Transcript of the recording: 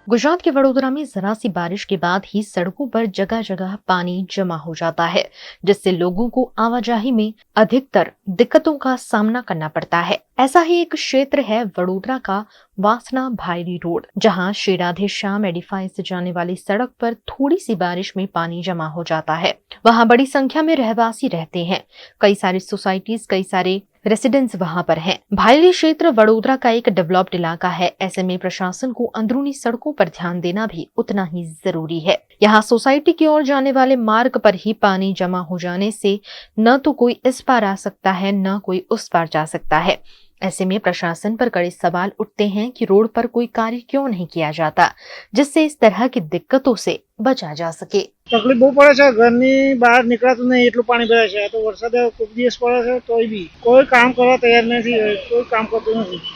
गुजरात के वडोदरा में जरा सी बारिश के बाद ही सड़कों पर जगह जगह पानी जमा हो जाता है, जिससे लोगों को आवाजाही में अधिकतर दिक्कतों का सामना करना पड़ता है। ऐसा ही एक क्षेत्र है वडोदरा का वासना भायरी रोड, जहां श्री राधे श्याम एडिफाइस से जाने वाली सड़क पर थोड़ी सी बारिश में पानी जमा हो जाता है। वहां बड़ी संख्या में रहवासी रहते हैं। कई सारी सोसाइटीज, कई सारे रेसिडेंट्स वहां पर हैं। भायली क्षेत्र वडोदरा का एक डेवलप्ड इलाका है। ऐसे में प्रशासन को अंदरूनी सड़कों पर ध्यान देना भी उतना ही जरूरी है। यहाँ सोसाइटी की ओर जाने वाले मार्ग पर ही पानी जमा हो जाने से न तो कोई इस पार आ सकता है, न कोई उस पार जा सकता है। ऐसे में प्रशासन पर कड़े सवाल उठते हैं कि रोड पर कोई कार्य क्यों नहीं किया जाता, जिससे इस तरह की दिक्कतों से बचा जा सके। तकलीफ बहुत पड़े है। घर बहार निकलत नहीं, एटलू पानी भराय है। तो वरसाद खूब दिवस पड़े है, तो भी कोई काम करवा तैयार नहीं, कोई काम करते नहीं।